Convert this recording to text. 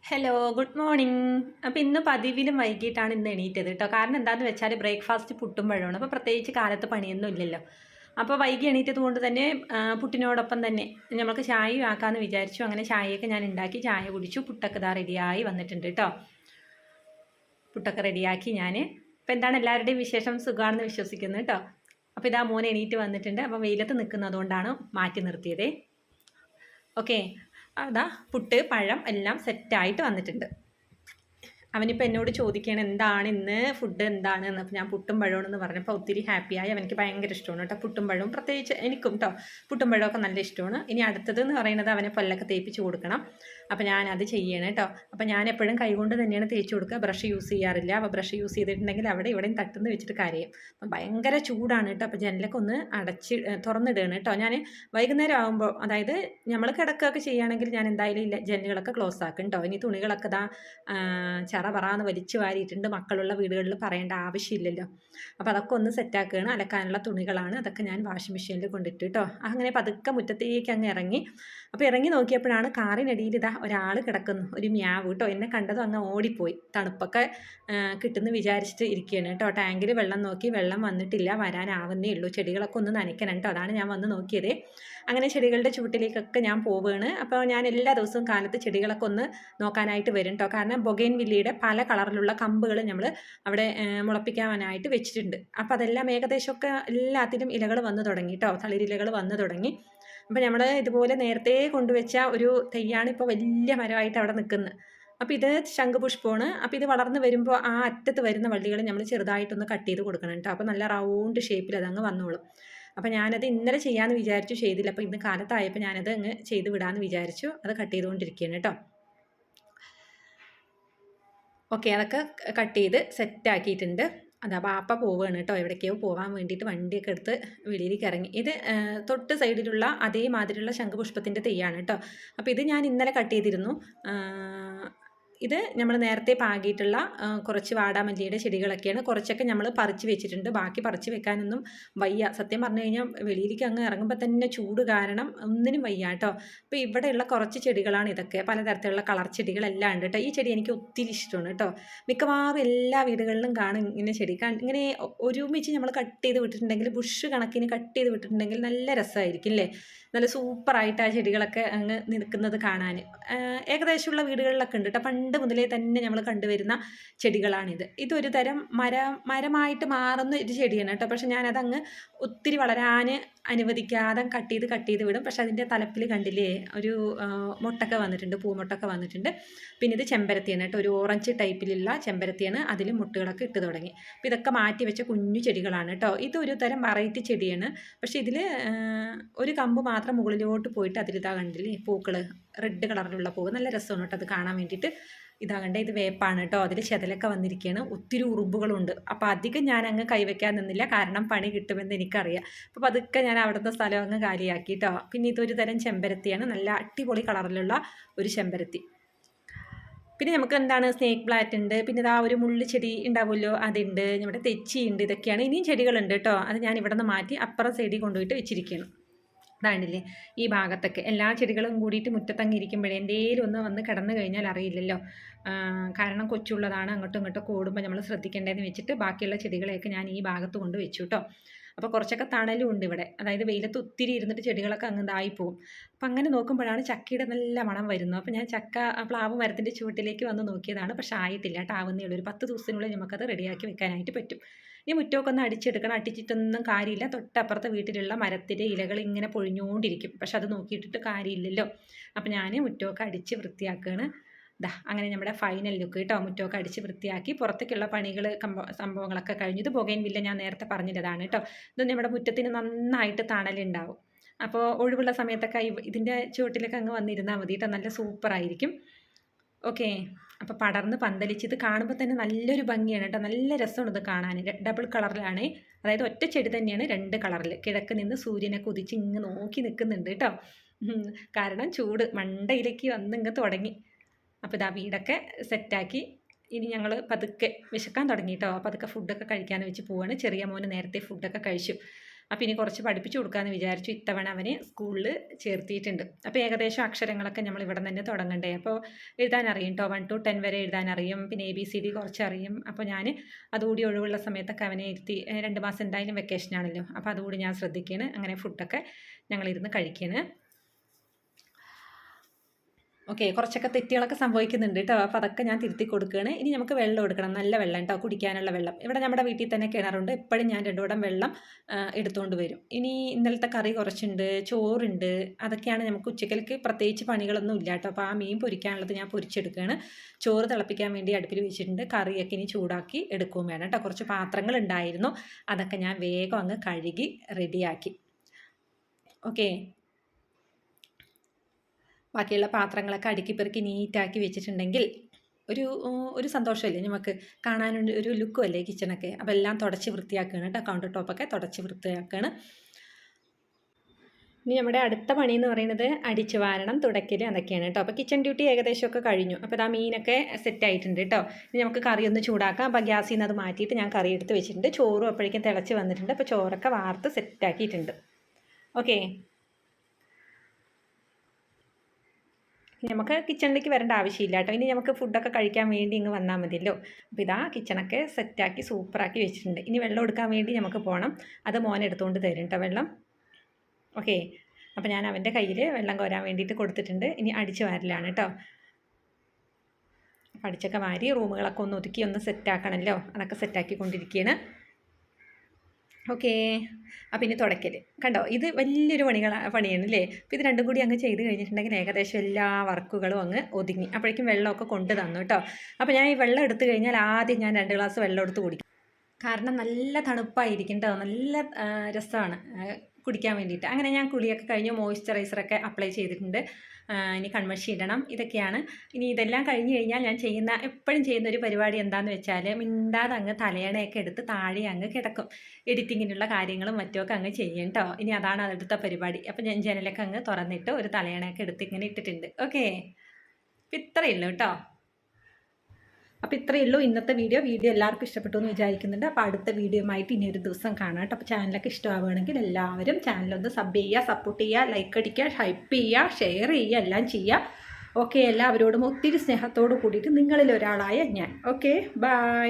Hello, good morning. അപ്പോൾ ഇന്ന് പതിവിലും വൈകിട്ടാണ് ഇന്ന് എണീറ്റത് കേട്ടോ. കാരണം എന്താണെന്ന് വെച്ചാൽ ബ്രേക്ക്ഫാസ്റ്റ് പുട്ടും പഴമാണ്. അപ്പോൾ പ്രത്യേകിച്ച് കാലത്ത് പണിയൊന്നും ഇല്ലല്ലോ. അപ്പോൾ വൈകി എണീറ്റത് കൊണ്ട് തന്നെ പുട്ടിനോടൊപ്പം തന്നെ നമുക്ക് ചായയും ആക്കാമെന്ന് വിചാരിച്ചു. അങ്ങനെ ചായയൊക്കെ ഞാൻ ഉണ്ടാക്കി ചായ കുടിച്ചു. പുട്ടൊക്കെ ഇതാ റെഡിയായി വന്നിട്ടുണ്ട് കേട്ടോ. പുട്ടൊക്കെ റെഡിയാക്കി ഞാൻ. അപ്പോൾ എന്താണ് എല്ലാവരുടെയും വിശേഷം? സുഖമാണെന്ന് വിശ്വസിക്കുന്നു കേട്ടോ. അപ്പോൾ ഇതാ മോൻ എണീറ്റ് വന്നിട്ടുണ്ട്. അപ്പോൾ വെയിലത്ത് നിൽക്കുന്നതുകൊണ്ടാണ് മാറ്റി നിർത്തിയത്. ഓക്കെ, അതാ പുട്ട് പഴം എല്ലാം സെറ്റായിട്ട് വന്നിട്ടുണ്ട്. അവനിപ്പോൾ എന്നോട് ചോദിക്കുകയാണ് എന്താണ് ഇന്ന് ഫുഡ് എന്താണെന്ന്. അപ്പോൾ ഞാൻ പുട്ടും പഴമാണെന്ന് പറഞ്ഞപ്പോൾ ഒത്തിരി ഹാപ്പിയായി. അവനിക്ക് ഭയങ്കര ഇഷ്ടമാണ് കേട്ടോ പുട്ടും പഴവും, പ്രത്യേകിച്ച് എനിക്കും കേട്ടോ പുട്ടും പഴമൊക്കെ നല്ല ഇഷ്ടമാണ്. ഇനി അടുത്തത് എന്ന് പറയുന്നത് അവനെ പല്ലൊക്കെ തേപ്പിച്ച് കൊടുക്കണം. അപ്പോൾ ഞാനത് ചെയ്യണം കേട്ടോ. അപ്പോൾ ഞാൻ എപ്പോഴും കൈകൊണ്ട് തന്നെയാണ് തേച്ച് കൊടുക്കുക, ബ്രഷ് യൂസ് ചെയ്യാറില്ല. അപ്പോൾ ബ്രഷ് യൂസ് ചെയ്തിട്ടുണ്ടെങ്കിൽ അവിടെ ഇവിടെയും തട്ടുന്ന് വെച്ചിട്ട് കരയും. അപ്പം ഭയങ്കര ചൂടാണ് കേട്ടോ. അപ്പോൾ ജനലൊക്കെ ഒന്ന് തുറന്നിടുകയാണ് കേട്ടോ. ഞാൻ വൈകുന്നേരം ആകുമ്പോൾ, അതായത് നമ്മൾ കിടക്കുകയൊക്കെ ചെയ്യുകയാണെങ്കിൽ ഞാൻ എന്തായാലും ഇല്ല ജനലുകളൊക്കെ ക്ലോസ് ആക്കും കേട്ടോ. ഇനി തുണികളൊക്കെ ഇതാ ചറ പറയാന്ന് വലിച്ചു വാരിയിട്ടുണ്ട്. മക്കളുള്ള വീടുകളിൽ പറയേണ്ട ആവശ്യമില്ലല്ലോ. അപ്പോൾ അതൊക്കെ ഒന്ന് സെറ്റാക്കുകയാണ്. അലക്കാനുള്ള തുണികളാണ്, അതൊക്കെ ഞാൻ വാഷിംഗ് മെഷീനിൽ കൊണ്ടിട്ട് കേട്ടോ. അങ്ങനെ പതുക്കെ മുറ്റത്തേക്ക് അങ്ങ് ഇറങ്ങി. അപ്പോൾ ഇറങ്ങി നോക്കിയപ്പോഴാണ് കാറിനടിയിൽ ഇതാ ഒരാൾ കിടക്കുന്നു, ഒരു മ്യാവ് കേട്ടോ. എന്നെ കണ്ടതും അങ്ങ് ഓടിപ്പോയി. തണുപ്പൊക്കെ കിട്ടുമെന്ന് വിചാരിച്ചിട്ട് ഇരിക്കുകയാണ് കേട്ടോ. ടാങ്കിൽ വെള്ളം നോക്കി, വെള്ളം വന്നിട്ടില്ല, വരാനാവുന്നേ ഉള്ളൂ. ചെടികളൊക്കെ ഒന്ന് നനയ്ക്കണം കേട്ടോ. അതാണ് ഞാൻ വന്ന് നോക്കിയത്. അങ്ങനെ ചെടികളുടെ ചുവട്ടിലേക്കൊക്കെ ഞാൻ പോവുകയാണ്. അപ്പോൾ ഞാൻ എല്ലാ ദിവസവും കാലത്ത് ചെടികളൊക്കെ ഒന്ന് നോക്കാനായിട്ട് വരും കേട്ടോ. കാരണം ബൊഗൈൻ വില്ലയുടെ പല കളറിലുള്ള കമ്പുകൾ നമ്മൾ അവിടെ മുളപ്പിക്കാനായിട്ട് വെച്ചിട്ടുണ്ട്. അപ്പോൾ അതെല്ലാം ഏകദേശമൊക്കെ എല്ലാത്തിലും ഇലകൾ വന്നു തുടങ്ങി കേട്ടോ, തളിരിലകൾ വന്നു തുടങ്ങി. അപ്പോൾ നമ്മൾ ഇതുപോലെ നേരത്തെ കൊണ്ടുവച്ച ഒരു തെയ്യാണ് ഇപ്പോൾ വലിയ മരമായിട്ട് അവിടെ നിൽക്കുന്നത്. അപ്പോൾ ഇത് ശംഖുപുഷ്പമാണ്. അപ്പോൾ ഇത് വളർന്ന് വരുമ്പോൾ ആ അറ്റത്ത് വരുന്ന വള്ളികൾ നമ്മൾ ചെറുതായിട്ടൊന്ന് കട്ട് ചെയ്ത് കൊടുക്കണം കേട്ടോ. അപ്പോൾ നല്ല റൗണ്ട് ഷേപ്പിൽ അതങ്ങ് വന്നോളും. അപ്പോൾ ഞാനത് ഇന്നലെ ചെയ്യാമെന്ന് വിചാരിച്ചു, ചെയ്തില്ല. അപ്പോൾ ഇന്ന് കാലത്തായപ്പോൾ ഞാനത് അങ്ങ് ചെയ്ത് വിടാമെന്ന് വിചാരിച്ചു. അത് കട്ട് ചെയ്തുകൊണ്ടിരിക്കുകയാണ് കേട്ടോ. ഓക്കെ, അതൊക്കെ കട്ട് ചെയ്ത് സെറ്റാക്കിയിട്ടുണ്ട്. അതാ ബാപ്പ പോവുകയാണ് കേട്ടോ. എവിടേക്കോ പോകാൻ വേണ്ടിയിട്ട് വണ്ടിയൊക്കെ എടുത്ത് വെളിയിലേക്ക് ഇറങ്ങി. ഇത് തൊട്ട് സൈഡിലുള്ള അതേമാതിരിയുള്ള ശംഖുപുഷ്പത്തിൻ്റെ തെയ്യാണ് കേട്ടോ. അപ്പോൾ ഇത് ഞാൻ ഇന്നലെ കട്ട് ചെയ്തിരുന്നു. ഇത് നമ്മൾ നേരത്തെ പാകിയിട്ടുള്ള കുറച്ച് വാടാമല്ലിയുടെ ചെടികളൊക്കെയാണ്. കുറച്ചൊക്കെ നമ്മൾ പറിച്ച് വെച്ചിട്ടുണ്ട്, ബാക്കി പറിച്ച് വെക്കാനൊന്നും വയ്യ. സത്യം പറഞ്ഞു കഴിഞ്ഞാൽ വെളിയിലേക്ക് അങ്ങ് ഇറങ്ങുമ്പോൾ തന്നെ ചൂട് കാരണം ഒന്നിനും വയ്യ കേട്ടോ. അപ്പോൾ ഇവിടെയുള്ള കുറച്ച് ചെടികളാണ് ഇതൊക്കെ, പലതരത്തിലുള്ള കളർ ചെടികളെല്ലാം ഉണ്ട് കേട്ടോ. ഈ ചെടി എനിക്ക് ഒത്തിരി ഇഷ്ടമാണ് കേട്ടോ. മിക്കവാറും എല്ലാ വീടുകളിലും കാണും ഇങ്ങനെ ചെടി. ഇങ്ങനെ ഒരുമിച്ച് നമ്മൾ കട്ട് ചെയ്ത് വിട്ടിട്ടുണ്ടെങ്കിൽ, ബുഷ് കണക്കിന് കട്ട് ചെയ്ത് വിട്ടിട്ടുണ്ടെങ്കിൽ നല്ല രസമായിരിക്കും അല്ലേ. നല്ല സൂപ്പറായിട്ട് ആ ചെടികളൊക്കെ അങ്ങ് നിൽക്കുന്നത് കാണാൻ ഏകദേശമുള്ള വീടുകളിലൊക്കെ ഉണ്ട് കേട്ടോ. പണ്ട് മുതലേ തന്നെ നമ്മൾ കണ്ടുവരുന്ന ചെടികളാണിത്. ഇതൊരു തരം മരമായിട്ട് മാറുന്ന ഒരു ചെടിയാണ് കേട്ടോ. പക്ഷെ ഞാനതങ്ങ് ഒത്തിരി വളരാൻ അനുവദിക്കാതെ കട്ട് ചെയ്ത് വിടും. പക്ഷെ അതിൻ്റെ തലപ്പിൽ കണ്ടില്ലേ ഒരു മുട്ടൊക്കെ വന്നിട്ടുണ്ട്, പൂമുട്ടൊക്കെ വന്നിട്ടുണ്ട്. പിന്നെ ഇത് ചെമ്പരത്തിയാണ് കേട്ടോ, ഒരു ഓറഞ്ച് ടൈപ്പിലുള്ള ചെമ്പരത്തിയാണ്. അതിൽ മുട്ടുകളൊക്കെ ഇട്ട് തുടങ്ങി. അപ്പോൾ ഇതൊക്കെ മാറ്റി വെച്ച കുഞ്ഞു ചെടികളാണ് കേട്ടോ. ഇതൊരു തരം വെറൈറ്റി ചെടിയാണ്. പക്ഷേ ഇതിൽ ഒരു കമ്പ് മാത്രം മുകളിലോട്ട് പോയിട്ട് അതിലിതാ കണ്ടില്ലേ പൂക്കൾ, റെഡ് കളറിലുള്ള പൂവ്, നല്ല രസമാണ് കേട്ടോ അത് കാണാൻ വേണ്ടിയിട്ട്. ഇതാ കണ്ടേ, ഇത് വേപ്പാണ് കേട്ടോ. അതിൽ ചെതലൊക്കെ വന്നിരിക്കുകയാണ്, ഒത്തിരി ഉറുമ്പുകളുണ്ട്. അപ്പോൾ അധികം ഞാൻ അങ്ങ് കൈവയ്ക്കാൻ നിന്നില്ല, കാരണം പണി കിട്ടുമെന്ന് എനിക്കറിയാം. അപ്പോൾ അതൊക്കെ ഞാൻ അവിടുത്തെ സ്ഥലം അങ്ങ് കാലിയാക്കി കേട്ടോ. പിന്നെ ഇതൊരു തരം ചെമ്പരത്തിയാണ്, നല്ല അടിപൊളി കളറിലുള്ള ഒരു ചെമ്പരത്തി. പിന്നെ നമുക്ക് എന്താണ് സ്നേക്ക് പ്ലാന്റ് ഉണ്ട്, പിന്നെ ഇതാ ഒരു മുള്ളി ചെടി ഉണ്ടാവുമല്ലോ അതുണ്ട്, നമ്മുടെ തെച്ചിയുണ്ട്. ഇതൊക്കെയാണ്. ഇനിയും ചെടികളുണ്ട് കേട്ടോ. അത് ഞാൻ ഇവിടെ നിന്ന് മാറ്റി അപ്പുറം സൈഡിൽ കൊണ്ടുപോയിട്ട് വെച്ചിരിക്കുകയാണ്. അതാണ്ടില്ലേ ഈ ഭാഗത്തൊക്കെ എല്ലാ ചെടികളും കൂടിയിട്ട് മുറ്റത്തങ്ങിരിക്കുമ്പോഴേ എന്തേലും ഒന്ന് വന്ന് കിടന്നു കഴിഞ്ഞാൽ അറിയില്ലല്ലോ. കാരണം കൊച്ചുള്ളതാണ്, അങ്ങോട്ടും ഇങ്ങോട്ടും ഓടുമ്പോൾ നമ്മൾ ശ്രദ്ധിക്കേണ്ടതെന്ന് വെച്ചിട്ട് ബാക്കിയുള്ള ചെടികളെയൊക്കെ ഞാൻ ഈ ഭാഗത്ത് കൊണ്ട് വെച്ചു കേട്ടോ. അപ്പോൾ കുറച്ചൊക്കെ തണലും ഉണ്ട് ഇവിടെ, അതായത് വെയിലത്ത് ഒത്തിരി ഇരുന്നിട്ട് ചെടികളൊക്കെ അങ്ങ് ഇതായി പോകും. അപ്പം അങ്ങനെ നോക്കുമ്പോഴാണ് ചക്കയുടെ നല്ല മണം വരുന്നത്. അപ്പോൾ ഞാൻ പ്ലാവ് മരത്തിൻ്റെ ചുവട്ടിലേക്ക് വന്ന് നോക്കിയതാണ്. പക്ഷേ ആയിട്ടില്ല കേട്ടോ, ആവുന്നേ ഉള്ളൂ. ഒരു 10 ദിവസത്തിനുള്ളിൽ നമുക്കത് റെഡിയാക്കി വെക്കാനായിട്ട് പറ്റും. ഈ മുറ്റമൊക്കെ ഒന്ന് അടിച്ചെടുക്കണം, അടിച്ചിട്ടൊന്നും കാര്യമില്ല. തൊട്ടപ്പുറത്തെ വീട്ടിലുള്ള മരത്തിൻ്റെ ഇലകൾ ഇങ്ങനെ പൊഴിഞ്ഞുകൊണ്ടിരിക്കും. പക്ഷെ അത് നോക്കിയിട്ടിട്ട് കാര്യമില്ലല്ലോ. അപ്പം ഞാൻ മുറ്റമൊക്കെ അടിച്ച് വൃത്തിയാക്കുകയാണ്. അങ്ങനെ നമ്മുടെ ഫൈനൽ ലുക്ക് കേട്ടോ. മുറ്റമൊക്കെ അടിച്ച് വൃത്തിയാക്കി പുറത്തേക്കുള്ള പണികൾ സംഭവങ്ങളൊക്കെ കഴിഞ്ഞു. ഇത് ബൊഗൈൻവില്ല ഞാൻ നേരത്തെ പറഞ്ഞതാണ് കേട്ടോ. ഇത് നമ്മുടെ മുറ്റത്തിന് നന്നായിട്ട് തണലുണ്ടാവും. അപ്പോൾ ഒഴിവുള്ള സമയത്തൊക്കെ ഇതിൻ്റെ ചുവട്ടിലൊക്കെ അങ്ങ് വന്നിരുന്നാൽ മതി കേട്ടോ, നല്ല സൂപ്പറായിരിക്കും. ഓക്കെ, അപ്പോൾ പടർന്ന് പന്തലിച്ച് ഇത് കാണുമ്പോൾ തന്നെ നല്ലൊരു ഭംഗിയാണ് കേട്ടോ. നല്ല രസമാണ് ഇത് കാണാൻ. ഡബിൾ കളറിലാണ്, അതായത് ഒറ്റ ചെടി തന്നെയാണ് 2 കളറിൽ. കിഴക്ക് നിന്ന് സൂര്യനെ കുതിച്ച് ഇങ്ങ് നോക്കി നിൽക്കുന്നുണ്ട് കേട്ടോ. കാരണം ചൂട് മണ്ടയിലേക്ക് വന്നിങ്ങ് തുടങ്ങി. അപ്പോൾ ഇതാ വീടൊക്കെ സെറ്റാക്കി. ഇനി ഞങ്ങൾ പതുക്കെ വിശക്കാൻ തുടങ്ങി കേട്ടോ. പതുക്കെ ഫുഡൊക്കെ കഴിക്കാമെന്ന് വെച്ച് പോവാണ്. ചെറിയ മോന് നേരത്തെ ഫുഡൊക്കെ കഴിച്ചു. അപ്പോൾ ഇനി കുറച്ച് പഠിപ്പിച്ചു കൊടുക്കാമെന്ന് വിചാരിച്ചു. ഇത്തവണ അവനെ സ്കൂളിൽ ചേർത്തിയിട്ടുണ്ട്. അപ്പോൾ ഏകദേശം അക്ഷരങ്ങളൊക്കെ നമ്മൾ ഇവിടെ തന്നെ തുടങ്ങണ്ടേ. അപ്പോൾ എഴുതാനറിയും കേട്ടോ, 1 to 10 വരെ എഴുതാനറിയും, പിന്നെ ABCD കുറച്ചറിയും. അപ്പോൾ ഞാൻ അതുകൂടി ഒഴിവുള്ള സമയത്തൊക്കെ അവനെ ഇരുത്തി, 2 മാസം എന്തായാലും വെക്കേഷനാണല്ലോ, അപ്പോൾ അതുകൂടി ഞാൻ ശ്രദ്ധിക്കുകയാണ്. അങ്ങനെ ഫുഡൊക്കെ ഞങ്ങളിരുന്ന് കഴിക്കുകയാണ്. ഓക്കെ, കുറച്ചൊക്കെ തെറ്റുകളൊക്കെ സംഭവിക്കുന്നുണ്ട് കേട്ടോ. അപ്പോൾ അതൊക്കെ ഞാൻ തിരുത്തി കൊടുക്കുകയാണ്. ഇനി നമുക്ക് വെള്ളം എടുക്കണം, നല്ല വെള്ളം കേട്ടോ, കുടിക്കാനുള്ള വെള്ളം. ഇവിടെ നമ്മുടെ വീട്ടിൽ തന്നെ കിണറുണ്ട്. എപ്പോഴും ഞാൻ 2 കുടം വെള്ളം എടുത്തുകൊണ്ട് വരും. ഇനി ഇന്നലത്തെ കറി കുറച്ചുണ്ട്, ചോറുണ്ട്, അതൊക്കെയാണ് നമുക്ക് ഉച്ചക്കലേക്ക് പ്രത്യേകിച്ച് പണികളൊന്നും ഇല്ല കേട്ടോ. അപ്പോൾ ആ മീൻ പൊരിക്കാനുള്ളത് ഞാൻ പൊരിച്ചെടുക്കുകയാണ്. ചോറ് തിളപ്പിക്കാൻ വേണ്ടി അടുപ്പിൽ വെച്ചിട്ടുണ്ട്. കറിയൊക്കെ ഇനി ചൂടാക്കി എടുക്കുകയും വേണം കേട്ടോ. കുറച്ച് പാത്രങ്ങൾ ഉണ്ടായിരുന്നു, അതൊക്കെ ഞാൻ വേഗം അങ്ങ് കഴുകി റെഡിയാക്കി. ഓക്കെ, ബാക്കിയുള്ള പാത്രങ്ങളൊക്കെ അടുക്കി പെറുക്കി നീറ്റാക്കി വെച്ചിട്ടുണ്ടെങ്കിൽ ഒരു സന്തോഷമല്ലേ നമുക്ക്, കാണാനുണ്ട്, ഒരു ലുക്കും അല്ലേ കിച്ചണൊക്കെ. അപ്പോൾ എല്ലാം തുടച്ച് വൃത്തിയാക്കുകയാണ് കേട്ടോ. കൗണ്ടർ ടോപ്പൊക്കെ തുടച്ച് വൃത്തിയാക്കുകയാണ്. ഇനി നമ്മുടെ അടുത്ത പണി എന്ന് പറയുന്നത് അടിച്ചു വാരണം, തുടയ്ക്കൽ, അതൊക്കെയാണ് കേട്ടോ. അപ്പോൾ കിച്ചൺ ഡ്യൂട്ടി ഏകദേശമൊക്കെ കഴിഞ്ഞു. അപ്പോൾ ആ മീനൊക്കെ സെറ്റായിട്ടുണ്ട് കേട്ടോ. ഇനി നമുക്ക് കറി ഒന്ന് ചൂടാക്കാം. അപ്പോൾ ഗ്യാസിൽ നിന്ന് അത് മാറ്റിയിട്ട് ഞാൻ കറി എടുത്ത് വെച്ചിട്ടുണ്ട്. ചോറും അപ്പോഴേക്കും തിളച്ച് വന്നിട്ടുണ്ട്. അപ്പോൾ ചോറൊക്കെ വാർത്ത് സെറ്റാക്കിയിട്ടുണ്ട്. ഓക്കെ, നമുക്ക് കിച്ചണിലേക്ക് വരേണ്ട ആവശ്യമില്ല കേട്ടോ. ഇനി നമുക്ക് ഫുഡൊക്കെ കഴിക്കാൻ വേണ്ടി ഇങ്ങ് വന്നാൽ മതിയല്ലോ. അപ്പോൾ ഇതാ കിച്ചണൊക്കെ സെറ്റാക്കി സൂപ്പറാക്കി വെച്ചിട്ടുണ്ട്. ഇനി വെള്ളം എടുക്കാൻ വേണ്ടി നമുക്ക് പോകണം. അത് മോൻ എടുത്തുകൊണ്ട് തരും കേട്ടോ വെള്ളം. ഓക്കെ, അപ്പോൾ ഞാൻ അവൻ്റെ കയ്യിൽ വെള്ളം കോരാൻ വേണ്ടിയിട്ട് കൊടുത്തിട്ടുണ്ട്. ഇനി അടിച്ച് വാരലാണ് കേട്ടോ. അടിച്ചൊക്കെ വാരി റൂമുകളൊക്കെ ഒന്ന് ഒതുക്കി ഒന്ന് സെറ്റാക്കണമല്ലോ, അതൊക്കെ സെറ്റാക്കിക്കൊണ്ടിരിക്കുകയാണ്. ഓക്കെ, അപ്പോൾ ഇനി തുടയ്ക്കൽ കണ്ടോ, ഇത് വലിയൊരു പണിയാണ് അല്ലേ. അപ്പോൾ ഇത് രണ്ടും കൂടി അങ്ങ് ചെയ്ത് കഴിഞ്ഞിട്ടുണ്ടെങ്കിൽ ഏകദേശം എല്ലാ വർക്കുകളും അങ്ങ് ഒതുങ്ങി. അപ്പോഴേക്കും വെള്ളമൊക്കെ കൊണ്ട് തന്നു കേട്ടോ. അപ്പോൾ ഞാൻ ഈ വെള്ളം എടുത്തു കഴിഞ്ഞാൽ ആദ്യം ഞാൻ 2 ഗ്ലാസ് വെള്ളം എടുത്ത് കുടിക്കും. കാരണം നല്ല തണുപ്പായിരിക്കും കേട്ടോ, നല്ല രസമാണ് കുടിക്കാൻ വേണ്ടിയിട്ട്. അങ്ങനെ ഞാൻ കുളിയൊക്കെ കഴിഞ്ഞ് മോയ്സ്ചറൈസറൊക്കെ അപ്ലൈ ചെയ്തിട്ടുണ്ട്. ഇനി കൺമഷി ഇടണം, ഇതൊക്കെയാണ്. ഇനി ഇതെല്ലാം കഴിഞ്ഞ് കഴിഞ്ഞാൽ ഞാൻ എപ്പോഴും ചെയ്യുന്ന ഒരു പരിപാടി എന്താണെന്ന് വെച്ചാൽ, മിണ്ടാതെ അങ്ങ് തലയണയൊക്കെ എടുത്ത് താഴെ അങ്ങ് കിടക്കും. എഡിറ്റിങ്ങിനുള്ള കാര്യങ്ങളും മറ്റുമൊക്കെ അങ്ങ് ചെയ്യും കേട്ടോ. ഇനി അതാണ് അടുത്ത പരിപാടി. അപ്പോൾ ഞാൻ ജനലൊക്കെ അങ്ങ് തുറന്നിട്ട് ഒരു തലയണയൊക്കെ എടുത്ത് ഇങ്ങനെ ഇട്ടിട്ടുണ്ട്. ഓക്കെ, അപ്പോൾ ഇത്രയേ ഉള്ളൂ കേട്ടോ. അപ്പോൾ ഇത്രയേ ഉള്ളൂ ഇന്നത്തെ വീഡിയോ എല്ലാവർക്കും ഇഷ്ടപ്പെട്ടു എന്ന് വിചാരിക്കുന്നുണ്ട്. അപ്പോൾ അടുത്ത വീഡിയോയുമായിട്ട് ഇനി ഒരു ദിവസം കാണാം കേട്ടോ. അപ്പോൾ ചാനലൊക്കെ ഇഷ്ടമാവുകയാണെങ്കിൽ എല്ലാവരും ചാനലൊന്ന് സബ് ചെയ്യുക, സപ്പോർട്ട് ചെയ്യുക, ലൈക്ക് അടിക്കുക, ഹൈപ്പ് ചെയ്യുക, ഷെയർ ചെയ്യുക, എല്ലാം ചെയ്യുക. ഓക്കെ, എല്ലാവരോടും ഒത്തിരി സ്നേഹത്തോട് കൂടിയിട്ട് നിങ്ങളിൽ ഒരാളായ ഞാൻ. Okay, by.